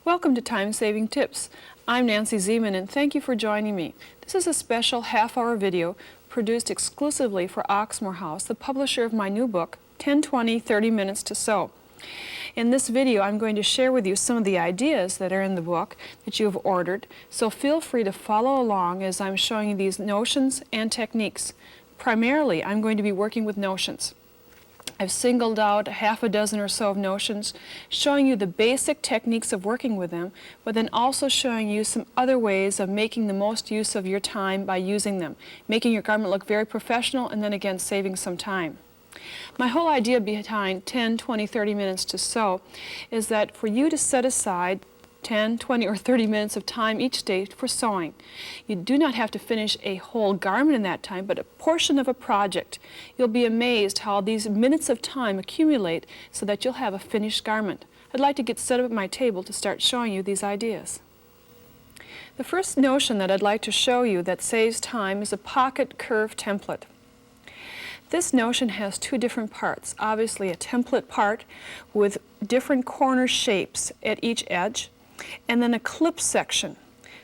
Welcome to Time Saving Tips. I'm Nancy Zieman and thank you for joining me. This is a special half-hour video produced exclusively for Oxmoor House, the publisher of my new book, 10, 20, 30 Minutes to Sew. In this video, I'm going to share with you some of the ideas that are in the book that you have ordered, so feel free to follow along as I'm showing you these notions and techniques. Primarily, I'm going to be working with notions. I've singled out half a dozen or so of notions, showing you the basic techniques of working with them, but then also showing you some other ways of making the most use of your time by using them, making your garment look very professional and then again saving some time. My whole idea behind 10, 20, 30 minutes to sew is that for you to set aside 10, 20, or 30 minutes of time each day for sewing. You do not have to finish a whole garment in that time, but a portion of a project. You'll be amazed how these minutes of time accumulate so that you'll have a finished garment. I'd like to get set up at my table to start showing you these ideas. The first notion that I'd like to show you that saves time is a pocket curve template. This notion has two different parts. Obviously a template part with different corner shapes at each edge, and then a clip section.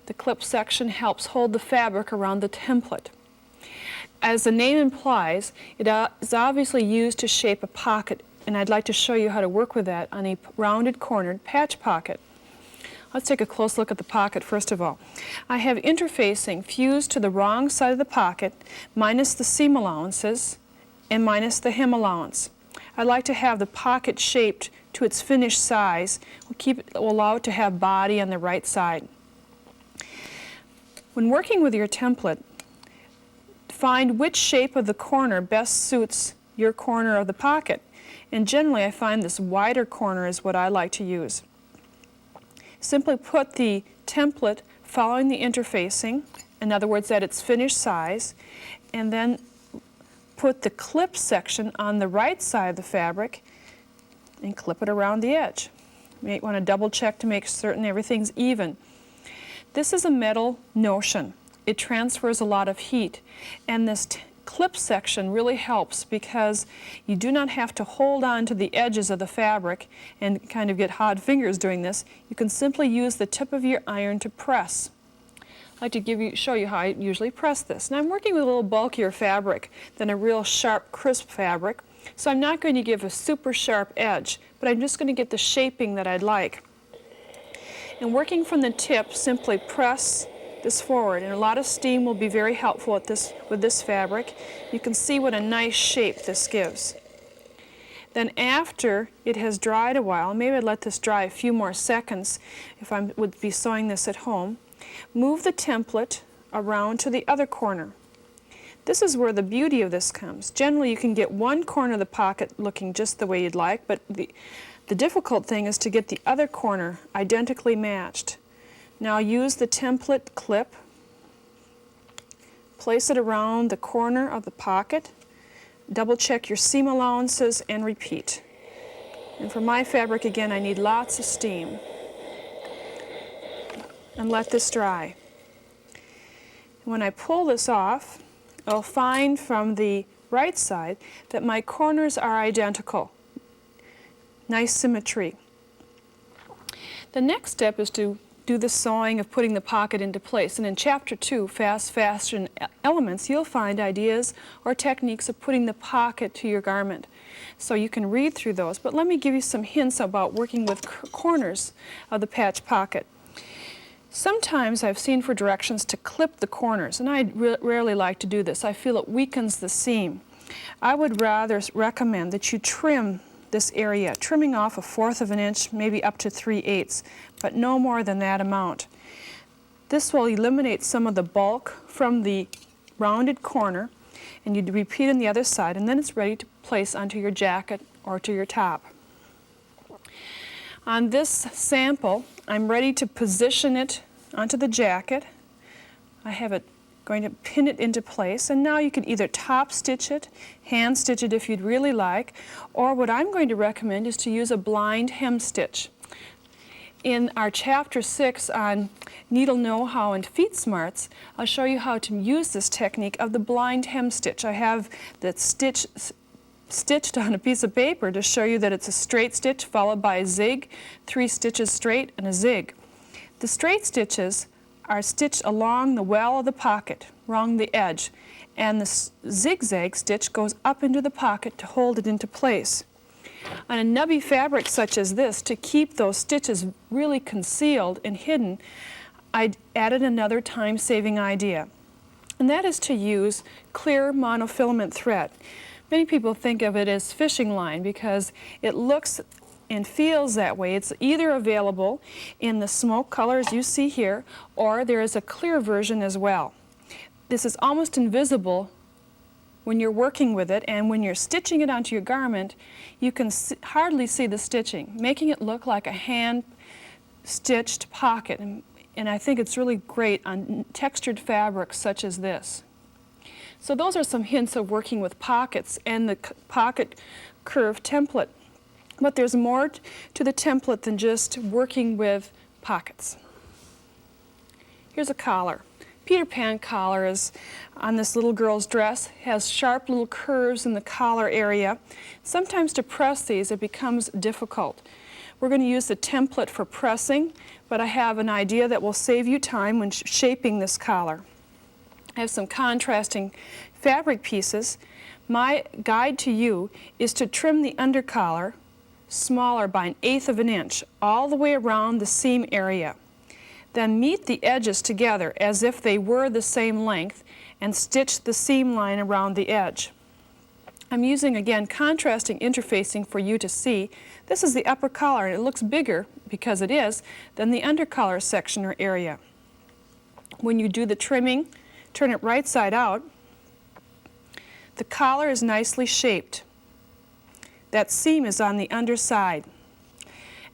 The clip section helps hold the fabric around the template. As the name implies, it is obviously used to shape a pocket, and I'd like to show you how to work with that on a rounded cornered patch pocket. Let's take a close look at the pocket first of all. I have interfacing fused to the wrong side of the pocket, minus the seam allowances and minus the hem allowance. I like to have the pocket shaped to its finished size. We'll allow it to have body on the right side. When working with your template, find which shape of the corner best suits your corner of the pocket. And generally I find this wider corner is what I like to use. Simply put the template following the interfacing, in other words at its finished size, and then put the clip section on the right side of the fabric and clip it around the edge. You might want to double check to make certain everything's even. This is a metal notion. It transfers a lot of heat, and this clip section really helps because you do not have to hold on to the edges of the fabric and kind of get hot fingers doing this. You can simply use the tip of your iron to press. I'd like to show you how I usually press this. Now I'm working with a little bulkier fabric than a real sharp, crisp fabric, so I'm not going to give a super sharp edge, but I'm just going to get the shaping that I'd like. And working from the tip, simply press this forward, and a lot of steam will be very helpful with this fabric. You can see what a nice shape this gives. Then after it has dried a while, maybe I'd let this dry a few more seconds if I would be sewing this at home, move the template around to the other corner. This is where the beauty of this comes. Generally you can get one corner of the pocket looking just the way you'd like, but the difficult thing is to get the other corner identically matched. Now use the template clip, place it around the corner of the pocket, double check your seam allowances and repeat. And for my fabric again I need lots of steam. And let this dry. When I pull this off, I'll find from the right side that my corners are identical. Nice symmetry. The next step is to do the sewing of putting the pocket into place. And in Chapter 2, Fast Fashion Elements, you'll find ideas or techniques of putting the pocket to your garment. So you can read through those, but let me give you some hints about working with corners of the patch pocket. Sometimes I've seen for directions to clip the corners, and I rarely like to do this. I feel it weakens the seam. I would rather recommend that you trim this area, trimming off 1/4 of an inch, maybe up to 3/8, but no more than that amount. This will eliminate some of the bulk from the rounded corner, and you repeat on the other side, and then it's ready to place onto your jacket or to your top. On this sample, I'm ready to position it onto the jacket. I have it going to pin it into place, and now you can either top stitch it, hand stitch it if you'd really like, or what I'm going to recommend is to use a blind hem stitch. In our Chapter 6 on needle know-how and feet smarts, I'll show you how to use this technique of the blind hem stitch. I have the stitch stitched on a piece of paper to show you that it's a straight stitch followed by a zig, 3 stitches straight and a zig. The straight stitches are stitched along the well of the pocket, along the edge, and the zigzag stitch goes up into the pocket to hold it into place. On a nubby fabric such as this, to keep those stitches really concealed and hidden, I added another time-saving idea, and that is to use clear monofilament thread. Many people think of it as fishing line because it looks and feels that way. It's either available in the smoke colors you see here, or there is a clear version as well. This is almost invisible when you're working with it, and when you're stitching it onto your garment, you can hardly see the stitching, making it look like a hand-stitched pocket. And I think it's really great on textured fabrics such as this. So those are some hints of working with pockets and the pocket curve template. But there's more to the template than just working with pockets. Here's a collar. Peter Pan collar is on this little girl's dress, has sharp little curves in the collar area. Sometimes to press these it becomes difficult. We're going to use the template for pressing, but I have an idea that will save you time when shaping this collar. I have some contrasting fabric pieces. My guide to you is to trim the undercollar smaller by 1/8 of an inch all the way around the seam area. Then meet the edges together as if they were the same length and stitch the seam line around the edge. I'm using, again, contrasting interfacing for you to see. This is the upper collar, and it looks bigger, because it is, than the undercollar section or area. When you do the trimming, turn it right side out, the collar is nicely shaped. That seam is on the underside.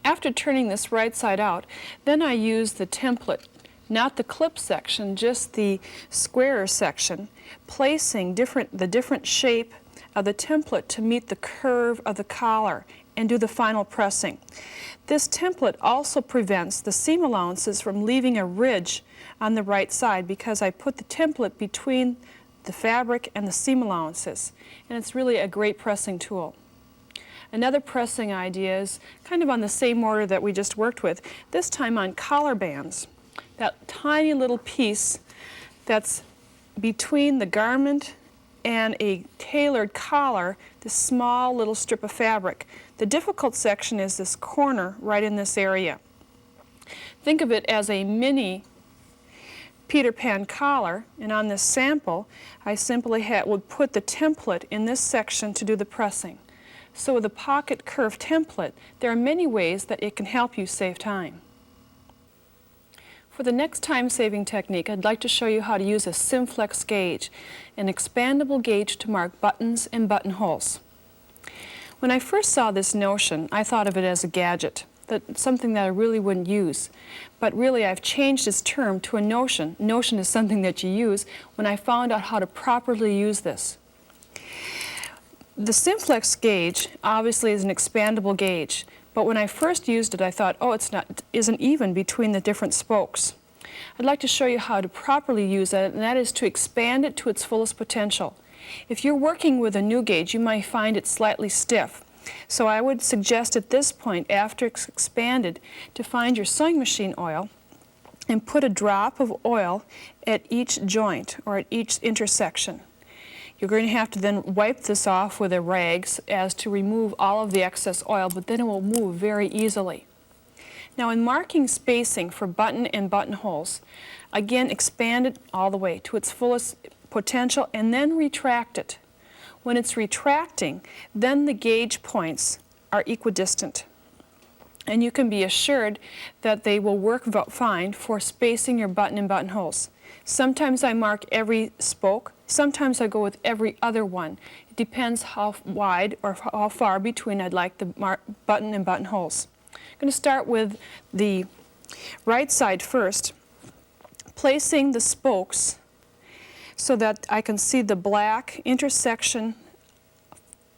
After turning this right side out, then I use the template, not the clip section, just the squarer section, placing the different shape of the template to meet the curve of the collar and do the final pressing. This template also prevents the seam allowances from leaving a ridge on the right side because I put the template between the fabric and the seam allowances, and it's really a great pressing tool. Another pressing idea is kind of on the same order that we just worked with, this time on collar bands. That tiny little piece that's between the garment and a tailored collar, this small little strip of fabric. The difficult section is this corner right in this area. Think of it as a mini Peter Pan collar, and on this sample I simply would put the template in this section to do the pressing. So with the pocket curve template, there are many ways that it can help you save time. For the next time-saving technique, I'd like to show you how to use a Simflex gauge, an expandable gauge to mark buttons and buttonholes. When I first saw this notion, I thought of it as a gadget, something that I really wouldn't use. But really, I've changed its term to a notion. Notion is something that you use when I found out how to properly use this. The Simflex gauge obviously is an expandable gauge, but when I first used it I thought, oh, isn't even between the different spokes. I'd like to show you how to properly use it, and that is to expand it to its fullest potential. If you're working with a new gauge, you might find it slightly stiff. So I would suggest at this point, after it's expanded, to find your sewing machine oil and put a drop of oil at each joint or at each intersection. You're going to have to then wipe this off with a rag as to remove all of the excess oil, but then it will move very easily. Now in marking spacing for button and buttonholes, again expand it all the way to its fullest potential and then retract it. When it's retracting, then the gauge points are equidistant. And you can be assured that they will work fine for spacing your button and buttonholes. Sometimes I mark every spoke, sometimes I go with every other one. It depends how wide or how far between I'd like the button and buttonholes. I'm going to start with the right side first, placing the spokes so that I can see the black intersection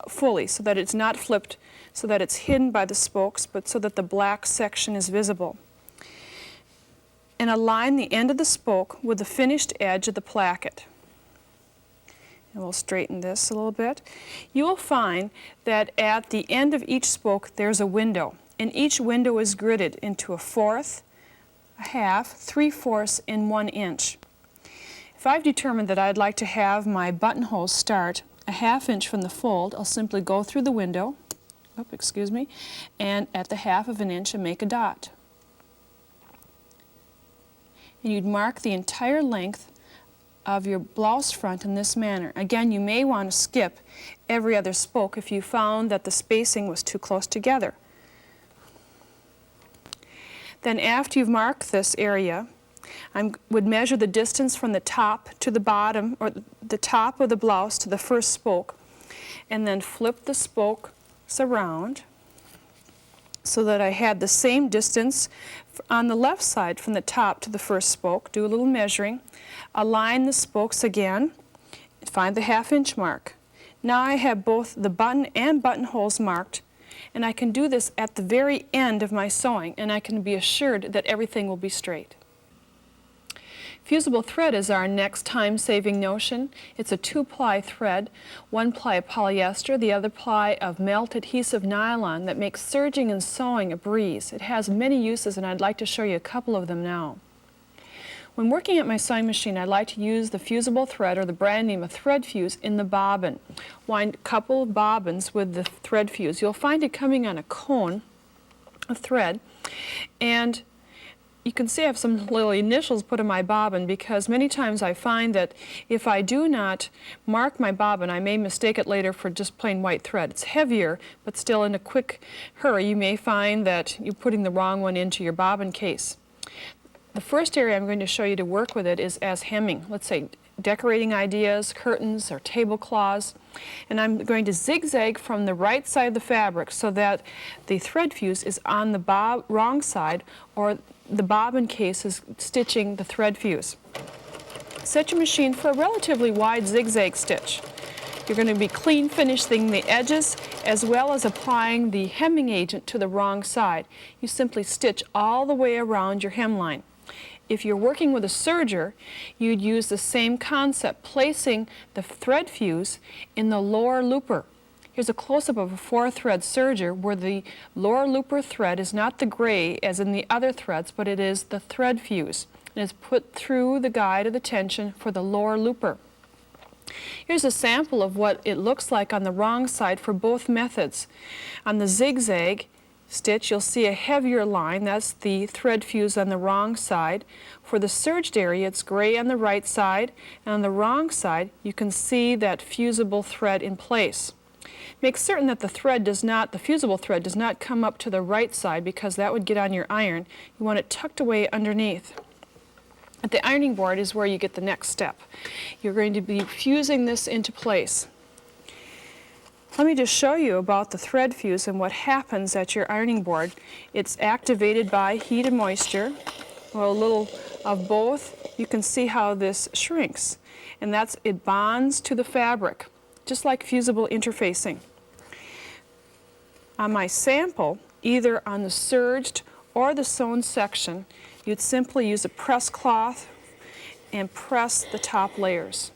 fully, so that it's not flipped, so that it's hidden by the spokes, but so that the black section is visible. And align the end of the spoke with the finished edge of the placket. and we'll straighten this a little bit, you will find that at the end of each spoke there's a window, and each window is gridded into a fourth, a half, 3/4, and 1 inch. If I've determined that I'd like to have my buttonhole start a 1/2 inch from the fold, I'll simply go through the window, and at the 1/2 of an inch and make a dot. And you'd mark the entire length of your blouse front in this manner. Again, you may want to skip every other spoke if you found that the spacing was too close together. Then after you've marked this area, I would measure the distance from the top to the bottom, or the top of the blouse to the first spoke, and then flip the spokes around so that I had the same distance on the left side from the top to the first spoke. Do a little measuring, align the spokes again, and find the 1/2 inch mark. Now I have both the button and buttonholes marked, and I can do this at the very end of my sewing, and I can be assured that everything will be straight. Fusible thread is our next time-saving notion. It's a 2-ply thread, 1 ply of polyester, the other ply of melt adhesive nylon that makes serging and sewing a breeze. It has many uses, and I'd like to show you a couple of them now. When working at my sewing machine, I like to use the fusible thread, or the brand name of thread fuse, in the bobbin. Wind a couple of bobbins with the thread fuse. You'll find it coming on a cone of thread, and you can see I have some little initials put in my bobbin, because many times I find that if I do not mark my bobbin, I may mistake it later for just plain white thread. It's heavier, but still in a quick hurry you may find that you're putting the wrong one into your bobbin case. The first area I'm going to show you to work with it is as hemming. Let's say decorating ideas, curtains, or tablecloths. And I'm going to zigzag from the right side of the fabric so that the thread fuse is on the wrong side, or the bobbin case is stitching the thread fuse. Set your machine for a relatively wide zigzag stitch. You're going to be clean finishing the edges as well as applying the hemming agent to the wrong side. You simply stitch all the way around your hemline. If you're working with a serger, you'd use the same concept, placing the thread fuse in the lower looper. Here's a close-up of a 4-thread serger where the lower looper thread is not the gray as in the other threads, but it is the thread fuse. It is put through the guide of the tension for the lower looper. Here's a sample of what it looks like on the wrong side for both methods. On the zigzag stitch, you'll see a heavier line. That's the thread fuse on the wrong side. For the serged area, it's gray on the right side, and on the wrong side, you can see that fusible thread in place. Make certain that the fusible thread does not come up to the right side, because that would get on your iron. You want it tucked away underneath. At the ironing board is where you get the next step. You're going to be fusing this into place. Let me just show you about the thread fuse and what happens at your ironing board. It's activated by heat and moisture, or a little of both. You can see how this shrinks, and it bonds to the fabric, just like fusible interfacing. On my sample, either on the serged or the sewn section, you'd simply use a press cloth and press the top layers.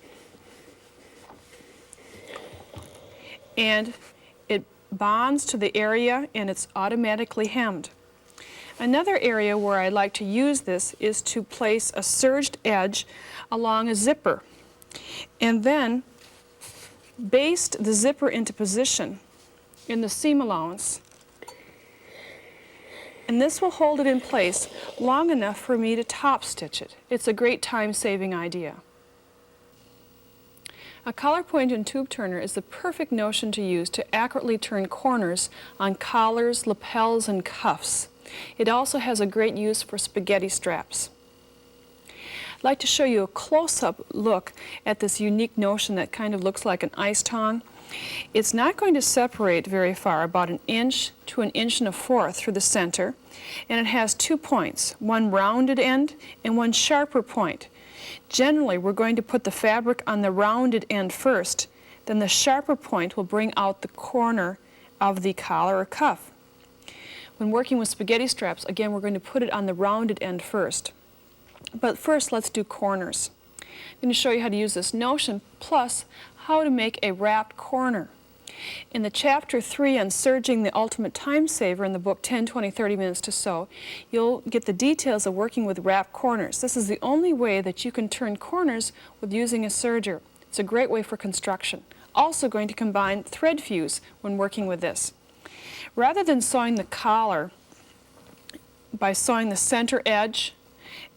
And it bonds to the area, and it's automatically hemmed. Another area where I like to use this is to place a serged edge along a zipper, and then baste the zipper into position in the seam allowance. And this will hold it in place long enough for me to top stitch it. It's a great time-saving idea. A collar point and tube turner is the perfect notion to use to accurately turn corners on collars, lapels, and cuffs. It also has a great use for spaghetti straps. I'd like to show you a close-up look at this unique notion that kind of looks like an ice tong. It's not going to separate very far, about 1 inch to 1 1/4 through the center, and it has 2 points, one rounded end and one sharper point. Generally, we're going to put the fabric on the rounded end first, then the sharper point will bring out the corner of the collar or cuff. When working with spaghetti straps, again, we're going to put it on the rounded end first. But first, let's do corners. I'm going to show you how to use this notion, plus how to make a wrapped corner. In the Chapter 3 on Serging the Ultimate Time Saver in the book 10, 20, 30 Minutes to Sew, you'll get the details of working with wrapped corners. This is the only way that you can turn corners with using a serger. It's a great way for construction. Also going to combine thread fuse when working with this. Rather than sewing the collar by sewing the center edge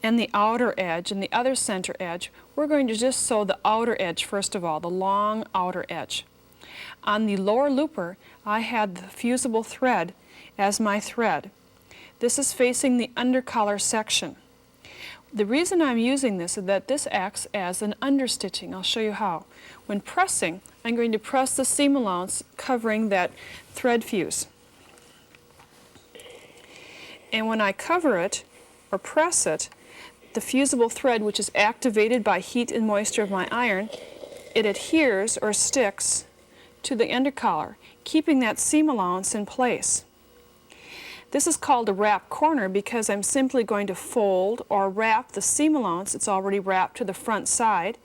and the outer edge and the other center edge, we're going to just sew the outer edge first of all, the long outer edge. On the lower looper, I had the fusible thread as my thread. This is facing the undercollar section. The reason I'm using this is that this acts as an understitching. I'll show you how. When pressing, I'm going to press the seam allowance covering that thread fuse. And when I cover it or press it, the fusible thread, which is activated by heat and moisture of my iron, it adheres or sticks to the undercollar, keeping that seam allowance in place. This is called a wrap corner because I'm simply going to fold or wrap the seam allowance. It's already wrapped to the front side,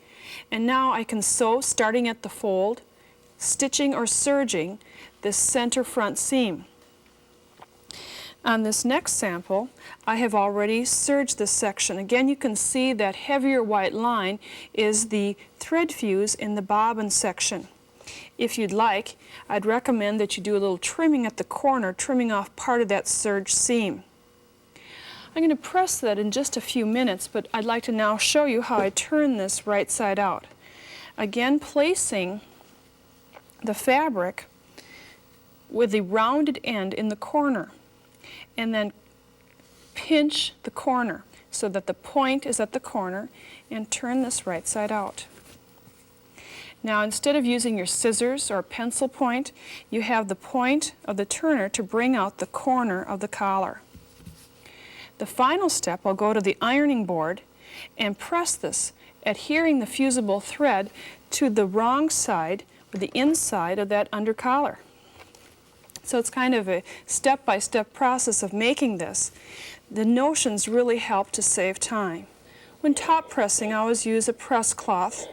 and now I can sew starting at the fold, stitching or serging this center front seam. On this next sample, I have already serged this section. Again, you can see that heavier white line is the thread fuse in the bobbin section. If you'd like, I'd recommend that you do a little trimming at the corner, trimming off part of that serged seam. I'm going to press that in just a few minutes, but I'd like to now show you how I turn this right side out. Again, placing the fabric with the rounded end in the corner, and then pinch the corner so that the point is at the corner, and turn this right side out. Now, instead of using your scissors or pencil point, you have the point of the turner to bring out the corner of the collar. The final step, I'll go to the ironing board and press this, adhering the fusible thread to the wrong side, or the inside of that under collar. So it's kind of a step-by-step process of making this. The notions really help to save time. When top pressing, I always use a press cloth.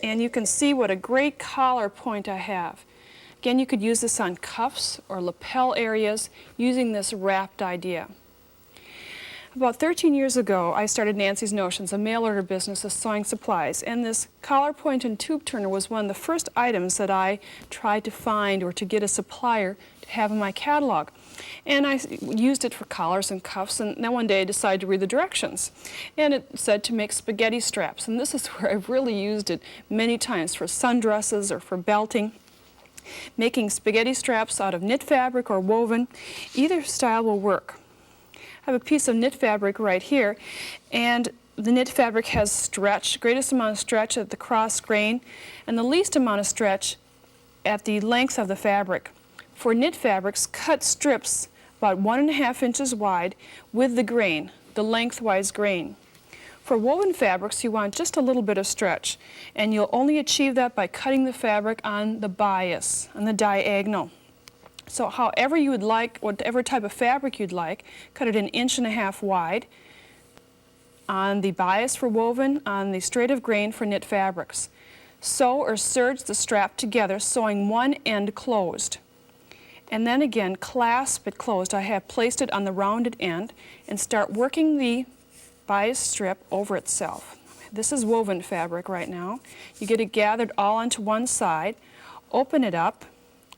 And you can see what a great collar point I have. Again, you could use this on cuffs or lapel areas using this wrapped idea. About 13 years ago, I started Nancy's Notions, a mail order business of sewing supplies, and this collar point and tube turner was one of the first items that I tried to find or to get a supplier to have in my catalog. And I used it for collars and cuffs, and then one day I decided to read the directions. And it said to make spaghetti straps, and this is where I've really used it many times for sundresses or for belting. Making spaghetti straps out of knit fabric or woven, either style will work. I have a piece of knit fabric right here, and the knit fabric has stretch, greatest amount of stretch at the cross grain, and the least amount of stretch at the length of the fabric. For knit fabrics, cut strips about 1.5 inches wide with the grain, the lengthwise grain. For woven fabrics, you want just a little bit of stretch, and you'll only achieve that by cutting the fabric on the bias, on the diagonal. So however you would like, whatever type of fabric you'd like, cut it 1.5 inches wide on the bias for woven, on the straight of grain for knit fabrics. Sew or serge the strap together, sewing one end closed. And then again, clasp it closed. I have placed it on the rounded end and start working the bias strip over itself. This is woven fabric right now. You get it gathered all onto one side, open it up,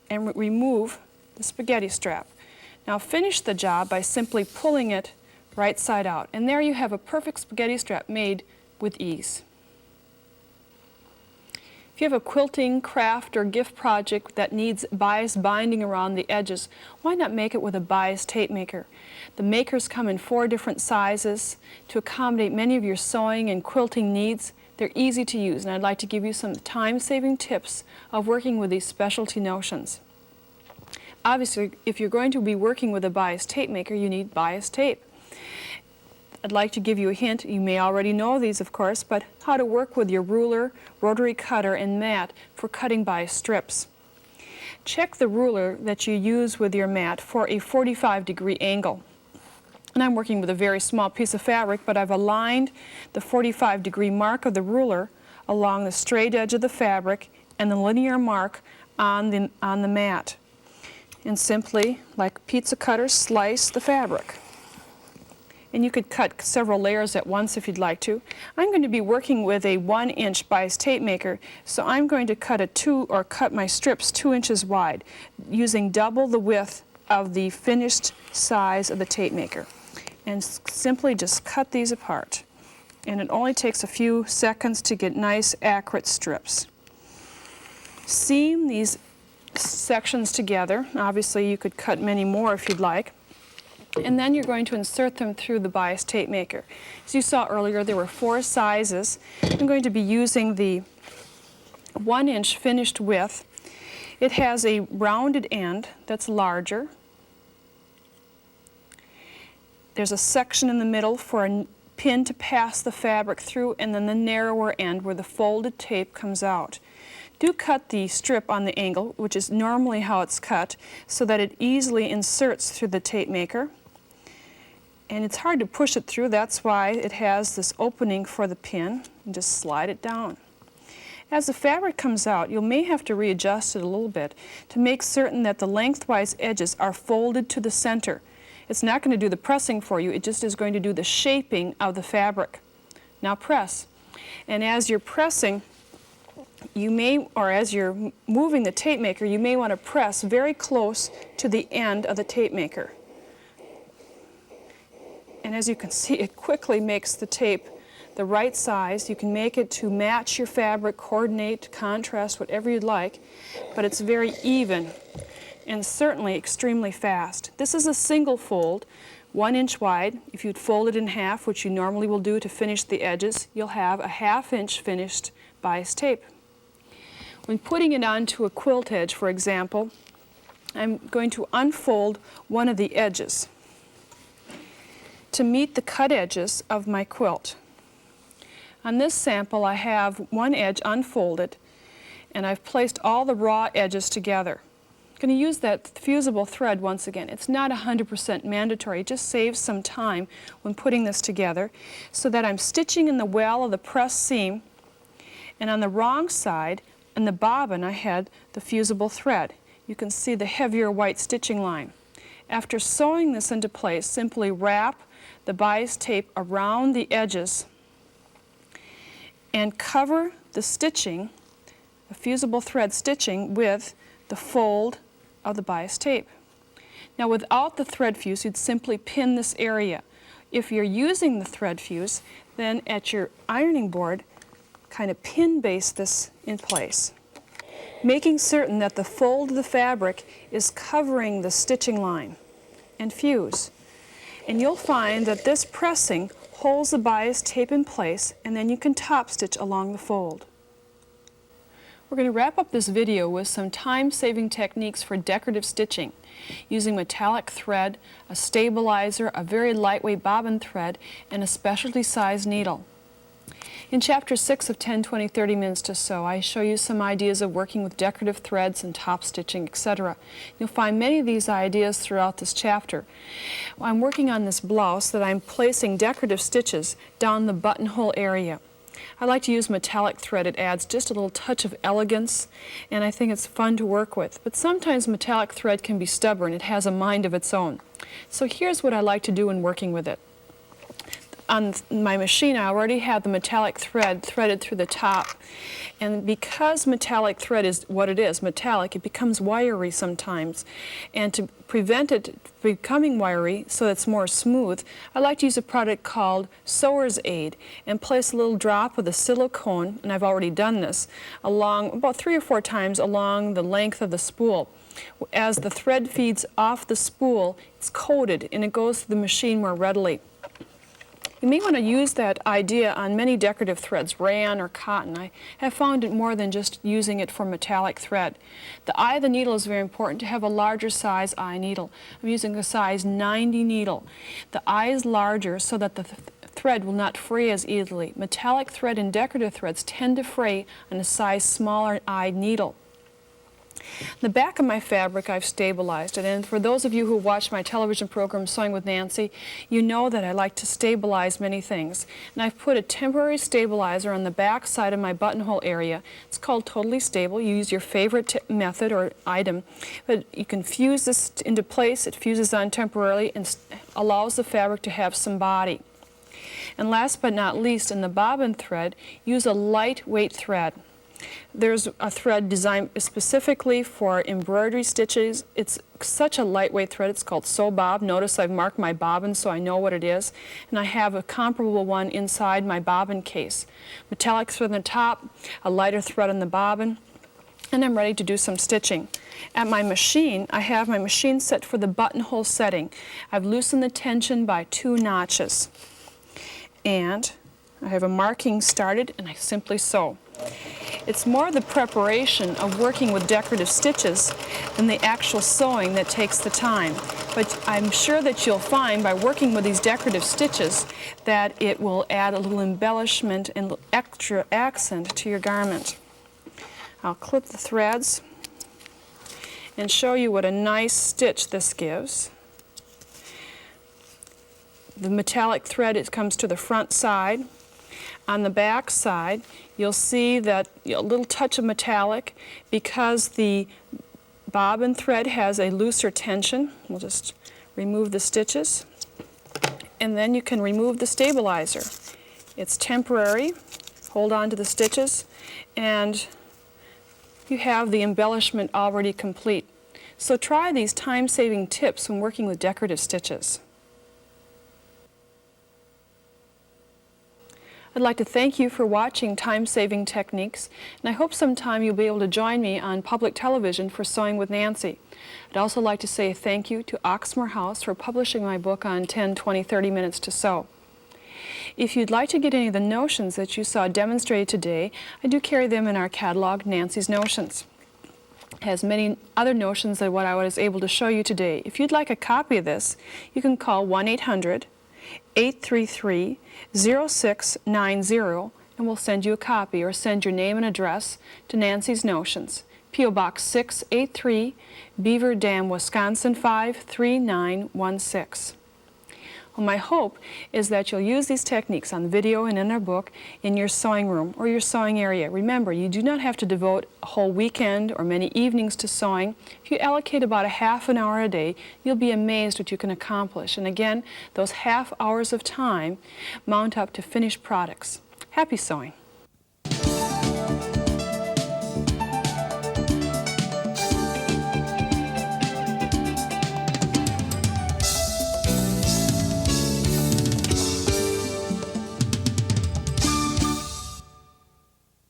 and remove the spaghetti strap. Now finish the job by simply pulling it right side out, and there you have a perfect spaghetti strap made with ease. If you have a quilting, craft, or gift project that needs bias binding around the edges, why not make it with a bias tape maker? The makers come in 4 different sizes to accommodate many of your sewing and quilting needs. They're easy to use, and I'd like to give you some time-saving tips of working with these specialty notions. Obviously, if you're going to be working with a bias tape maker, you need bias tape. I'd like to give you a hint. You may already know these, of course, but how to work with your ruler, rotary cutter, and mat for cutting bias strips. Check the ruler that you use with your mat for a 45-degree angle. And I'm working with a very small piece of fabric, but I've aligned the 45-degree mark of the ruler along the straight edge of the fabric and the linear mark on the mat. And simply, like pizza cutters, slice the fabric. And you could cut several layers at once if you'd like to. I'm going to be working with a 1-inch bias tape maker, so I'm going to cut my strips 2 inches wide, using double the width of the finished size of the tape maker. And simply just cut these apart. And it only takes a few seconds to get nice, accurate strips. Seam these sections together. Obviously, you could cut many more if you'd like. And then you're going to insert them through the bias tape maker. As you saw earlier, there were 4 sizes. I'm going to be using the 1-inch finished width. It has a rounded end that's larger. There's a section in the middle for a pin to pass the fabric through, and then the narrower end where the folded tape comes out. Do cut the strip on the angle, which is normally how it's cut, so that it easily inserts through the tape maker. And it's hard to push it through, that's why it has this opening for the pin. And just slide it down. As the fabric comes out, you may have to readjust it a little bit to make certain that the lengthwise edges are folded to the center. It's not going to do the pressing for you, it just is going to do the shaping of the fabric. Now press. And as you're pressing, as you're moving the tape maker, you may want to press very close to the end of the tape maker. And as you can see, it quickly makes the tape the right size. You can make it to match your fabric, coordinate, contrast, whatever you'd like, but it's very even and certainly extremely fast. This is a single fold, 1 inch wide. If you'd fold it in half, which you normally will do to finish the edges, you'll have a 1/2 inch finished bias tape. When putting it onto a quilt edge, for example, I'm going to unfold one of the edges to meet the cut edges of my quilt. On this sample, I have one edge unfolded, and I've placed all the raw edges together. I'm going to use that fusible thread once again. It's not 100% mandatory, it just saves some time when putting this together, so that I'm stitching in the well of the press seam, and on the wrong side, in the bobbin, I had the fusible thread. You can see the heavier white stitching line. After sewing this into place, simply wrap the bias tape around the edges and cover the stitching, the fusible thread stitching, with the fold of the bias tape. Now without the thread fuse, you'd simply pin this area. If you're using the thread fuse, then at your ironing board, kind of pin base this in place, making certain that the fold of the fabric is covering the stitching line, and fuse. And you'll find that this pressing holds the bias tape in place, and then you can top stitch along the fold. We're going to wrap up this video with some time-saving techniques for decorative stitching, using metallic thread, a stabilizer, a very lightweight bobbin thread, and a specialty size needle. In Chapter 6 of 10, 20, 30 Minutes to Sew, I show you some ideas of working with decorative threads and top stitching, etc. You'll find many of these ideas throughout this chapter. I'm working on this blouse that I'm placing decorative stitches down the buttonhole area. I like to use metallic thread. It adds just a little touch of elegance, and I think it's fun to work with. But sometimes metallic thread can be stubborn. It has a mind of its own. So here's what I like to do in working with it. On my machine, I already have the metallic thread threaded through the top, and because metallic thread is what it is, metallic, it becomes wiry sometimes. And to prevent it becoming wiry so that it's more smooth, I like to use a product called Sewer's Aid and place a little drop of the silicone, and I've already done this, along about 3 or 4 times along the length of the spool. As the thread feeds off the spool, it's coated and it goes through the machine more readily. You may want to use that idea on many decorative threads, rayon or cotton. I have found it more than just using it for metallic thread. The eye of the needle is very important to have a larger size eye needle. I'm using a size 90 needle. The eye is larger so that the thread will not fray as easily. Metallic thread and decorative threads tend to fray on a size smaller eye needle. The back of my fabric, I've stabilized it, and for those of you who watch my television program Sewing with Nancy, you know that I like to stabilize many things. And I've put a temporary stabilizer on the back side of my buttonhole area. It's called Totally Stable. You use your favorite method or item, but you can fuse this into place. It fuses on temporarily and allows the fabric to have some body. And last but not least, in the bobbin thread, use a lightweight thread. There's a thread designed specifically for embroidery stitches. It's such a lightweight thread. It's called Sew Bob. Notice I've marked my bobbin so I know what it is. And I have a comparable one inside my bobbin case. Metallic thread on the top, a lighter thread on the bobbin, and I'm ready to do some stitching. At my machine, I have my machine set for the buttonhole setting. I've loosened the tension by 2 notches. And I have a marking started, and I simply sew. It's more the preparation of working with decorative stitches than the actual sewing that takes the time. But I'm sure that you'll find by working with these decorative stitches that it will add a little embellishment and extra accent to your garment. I'll clip the threads and show you what a nice stitch this gives. The metallic thread, it comes to the front side. On the back side, you'll see that a little touch of metallic because the bobbin thread has a looser tension. We'll just remove the stitches, and then you can remove the stabilizer. It's temporary. Hold on to the stitches, and you have the embellishment already complete. So try these time-saving tips when working with decorative stitches. I'd like to thank you for watching Time-Saving Techniques, and I hope sometime you'll be able to join me on public television for Sewing with Nancy. I'd also like to say thank you to Oxmoor House for publishing my book on 10, 20, 30 minutes to sew. If you'd like to get any of the notions that you saw demonstrated today, I do carry them in our catalog, Nancy's Notions. It has many other notions than what I was able to show you today. If you'd like a copy of this, you can call 1-800-833-0690 and we'll send you a copy, or send your name and address to Nancy's Notions, P.O. Box 683, Beaver Dam, Wisconsin 53916. Well, my hope is that you'll use these techniques on the video and in our book in your sewing room or your sewing area. Remember, you do not have to devote a whole weekend or many evenings to sewing. If you allocate about a half an hour a day, you'll be amazed what you can accomplish. And again, those half hours of time mount up to finished products. Happy sewing!